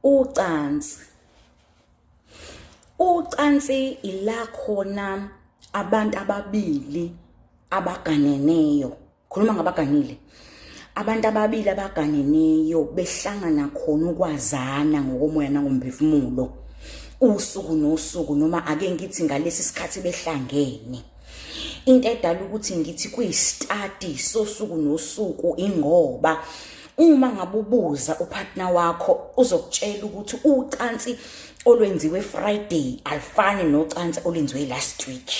Ucansi. Ucansi ila khona abantu ababili abaganeneyo. Khuluma ngabaganile. Abantu ababili abaganeneyo behlangana khona ukwazana ngokomoya nangomphefumulo. Usuku nosuku noma ake ngithi ngalesi sikhathi behlangene. Into edala ukuthi ngithi kuyistudy sosuku nosuku ingoba uma ngabubuza upartner wakho uzokutshela ukuthi ucansi olwenziwe Friday alifani nocansi olwenziwe last week.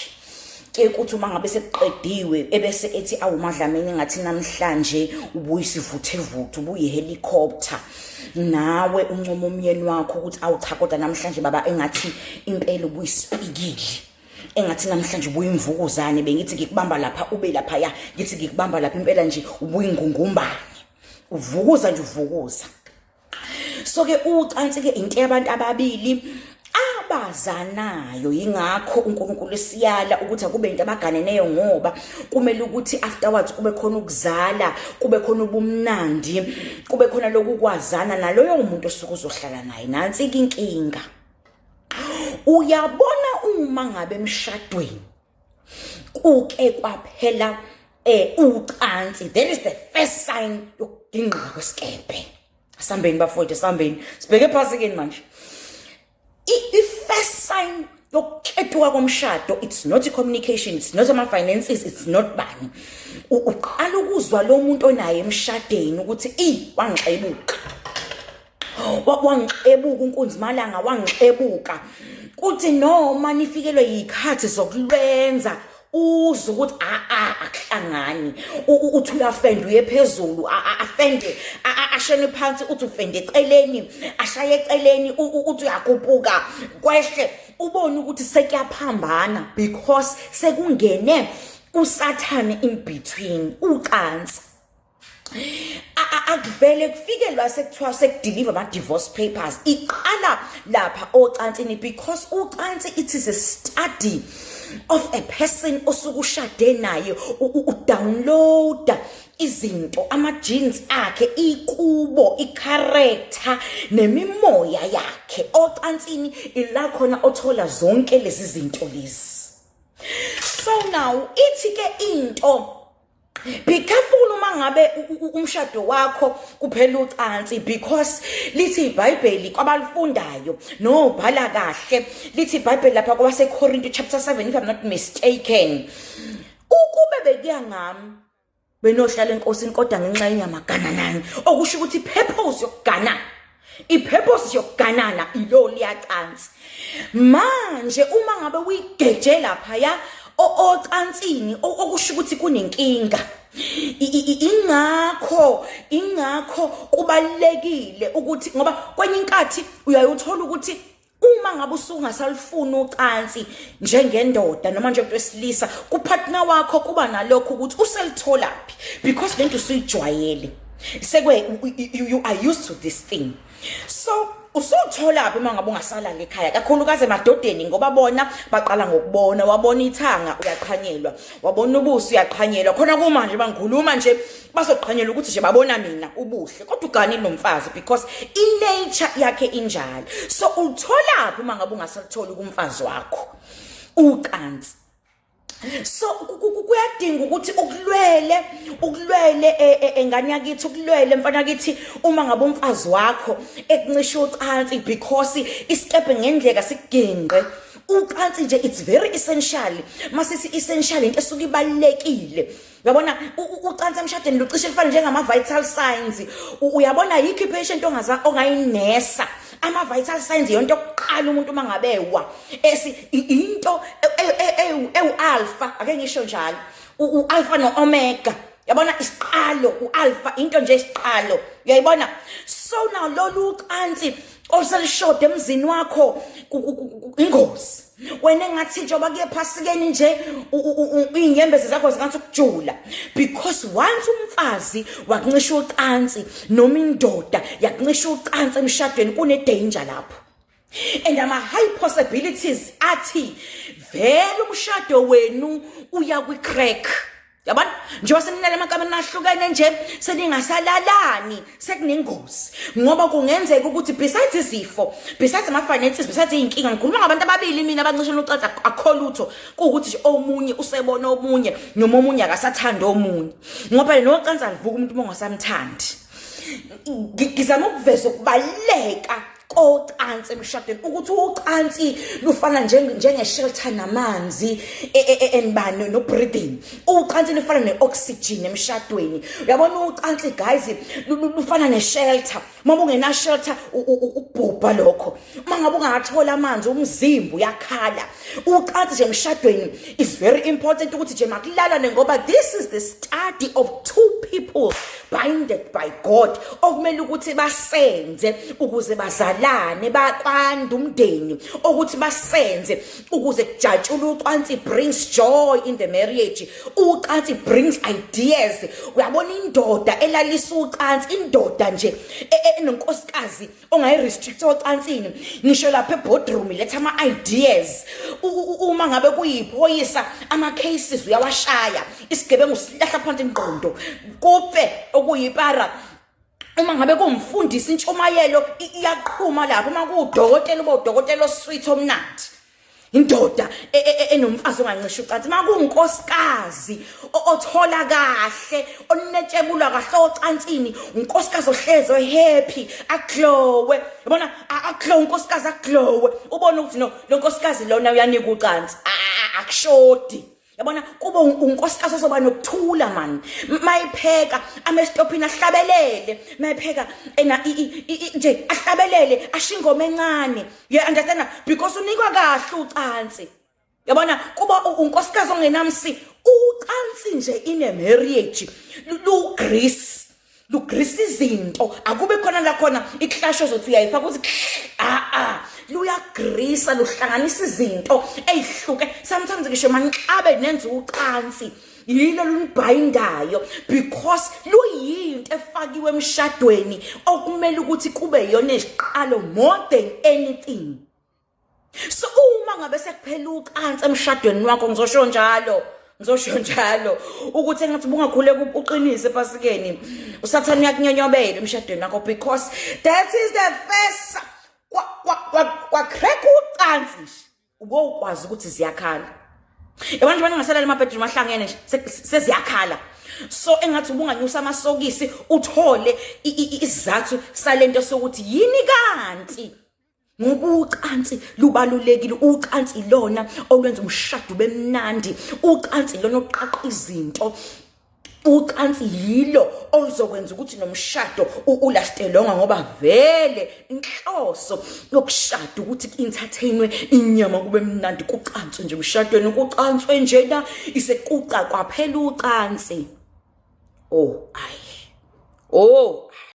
Ke kuthi uma ngabe sekuqediwe ebese ethi awumadlamini ngathi namhlanje ubuyisivuthe ubuye helicopter nawe uncomo umyeni wakho ukuthi awucha kodwa namhlanje baba engathi impela ubuyisipikile. Engathi namhlanje ubuyimvukuzane bengithi ngikubamba lapha ube lapha ya ngithi ngikubamba lapha impela nje ubuyingungumbane uvukuza nje uvukuza. So ke ucansi ke into yabantu ababili abazanayo ingakho uNkulunkulu siyala ukuthi akube into abaganeneyo ngoba kumele ukuthi afterwards kube khona ukuzala kube khona ubumnandi kube khona lokukwazana naloyo umuntu osuke uzohlala naye. Nansi inkinga uyabona uma ngabe emshadweni kuke kwaphela ucansi, that is the first sign yokudinga kwesikebhe. Sambeni bafowethu sambeni sibheke phansi ke manje. The first sign yokuqeduka komshado, it's not communication, it's not ama finances, it's not bani. Uqala ukuzwa lo muntu onaye emshadeni ukuthi wangixebuka. Wangixebuka uNkunzimalanga wangixebuka. Kuthi noma nifikelwe yikhathi zokulwenza uzwe ukuthi akuhlangani uthi uyafenda uye phezulu afende ashene phansi uthi ufende eceleni ashaye eceleni uthi uyakupuka kwehle ubone ukuthi sekuyaphambana because sekungene uSathane in between ucansi. Akuvele kufikelwa sekuthiwa sekudeliver ama divorce papers iqala lapha ocansini because ucansi it is a study of a person osukushade naye udownload izinto ama genes akhe ikubo icharacter nemimoya yakhe ocansini ila khona othola zonke lezi zinto lezi. So now ithi ke into be careful uma ngabe umshado wakho kuphela ucansi because lithi iBhayibheli kwabalifundayo no bhala kahle lithi iBhayibheli lapha kwase Corinth chapter 7 if I'm not mistaken ukube bekuya ngami benohlala enkosini kodwa ngenxa yenyama gananani okusho ukuthi purpose yokuganana ipurpose yokuganana ilo liyacansi. Manje uma ngabe uyigeje lapha ya ocansini okusho ukuthi kunenkinga ingakho kubalekile ukuthi ngoba kwenye inkathi uyayuthola ukuthi uma ngabe usungasalifuna ucansi njengendoda noma njengomuntu wesilisa kupartner wakho kuba nalokho ukuthi uselitholaphi because lento usuyijwayele sekwe you are used to this thing. So usuthola lapho mangabe ungasala ekhaya kakhulukazi emadodeni ngoba bona baqala ngokubona wabona ithanga uyaqhanyelwa wabona ubuso uyaqhanyelwa khona kumanje bangikhuluma nje bazoqhanyela ukuthi nje babona mina ubuhle kodwa ugani nomfazi because inature yakhe injalo. So uthola lapho mangabe ungasalithola kumfazi wakho ucansi. So kuyadinga ukuthi ukulwele engane yakithi ukulwele mfana kithi uma ngabe umfazi wakho ekuncisha ucansi because isikebhe ngendleka sigenqe ucansi nje it's very essential. Masisi essential into esuka ibalekile uyabona ucansi emshadweni lucishe lifana njengama vital signs. Uyabona yikho ipatient ongayinesa ama vital signs yonto yokuqala umuntu mangabewa into alpha ake ngisho njalo alpha no omega yabona isiqalo alpha into nje isiqalo uyayibona. So now lolu ucansi oselishoda emzini wakho ingozi wena engathi njengoba kuye phasikeni nje inyembezi zakho zingathi ukujula because once umfazi wakuncisha ucansi noma indoda yakuncisha ucansi emshadweni kune danger lapho and ama high possibilities athi vele umshado wenu uya kwi crack Yabona njengoba seninale emakameni ahlukene nje seningasalalani sekunengozi ngoba kungenzeka ukuthi besides izifo besides ama finances besides inkinga ngikhuluma ngabantu ababili mina abancishana ucaca akho lutho kuukuthi nje omunye usebona omunye noma omunye akasathanda omunye ngoba nocansi alivuka umuntu ongasamthandi ngizama ukuveza ukubaleka kocansi emshadweni ukuthi ucansi lufana njenge-shelter namanzi enibani no-breathing. Ucansi lufana ne-oxygen emshadweni. Uyabona ucansi guys lufana ne-shelter. Uma ungena-shelter ubhubha lokho. Uma ngabe ungathola amanzi umzimba uyakhala. Ucansi nje emshadweni is very important ukuthi nje makulalane ngoba this is the study of two people binded by God okumele ukuthi basenze ukuze bazalane bakwanda umndeni ukuthi basenze ukuze kujatshule ucansi brings joy in the marriage. Ucansi brings ideas. Uyabona indoda elalisa ucansi indoda nje enonkosikazi ongayirestrict ocansini ngisho lapha eboardroom letha ama ideas. Uma ngabe kuyiphoyisa ama cases uyawashaya isigebengu silahla phansi ingqondo kufe okuyipara. Uma ngabe kumfundisa intshumayelo iyaqhuma lapho uma kuudokotela ubodokotela osweet omnandi indoda enomfazi ongancisha ucansi uma kuunkosikazi othola kahle onetshebula kahle ocansini unkosikazi ohleze happy aglowe yabona aglow unkosikazi aglowe ubona ukuthi no lo nkosikazi lona uyanika ucansi akushodi. Yabona kuba unkosikazi ozoba nokuthula man mayipheka amestopini ahlabelele mayipheka ena nje ahlabelele ashingoma encane you understand because unikwa kahle ucansi. Yabona kuba unkosikazi ongenamsi ucansi nje in a marriage lugrease izinto akube khona la khona iclash ozothi uyayifaka ukuthi luyagrisa luhlanganisa izinto ezihluke sometimes ngisho manqabe nenza ucansi yilo lunibhayindayo because luyinto efakiwe emshadweni okumele ukuthi kube yona esiqalo more than anything. So uma ngabe sekuphela ucansi emshadweni wakho ngizosho njalo ukuthi engathi bungakhuleka uqinise epasikeni usathana uyakunyonyobela emshadweni wakho because that is the first crack ucansi ubokwazi ukuthi ziyakhala. Yabona nje bangasalala emabhedroom ahlangene seziyakhala. So engathi ubunganyusa amasokisi uthole isizathu salento sokuthi yini kanti ngoba ucansi lubalulekile. Ucansi lona olwenza umshado bemnandi. Ucansi lona oqaqa izinto. Ucansi yilo oluzokwenza ukuthi nomshado ulastelonga ngoba vele inhloso yokushada ukuthi entertainwe inyama kube mnandi kucanswe nje emshadweni kucanswe njena isekuqa kwaphela ucansi. Oh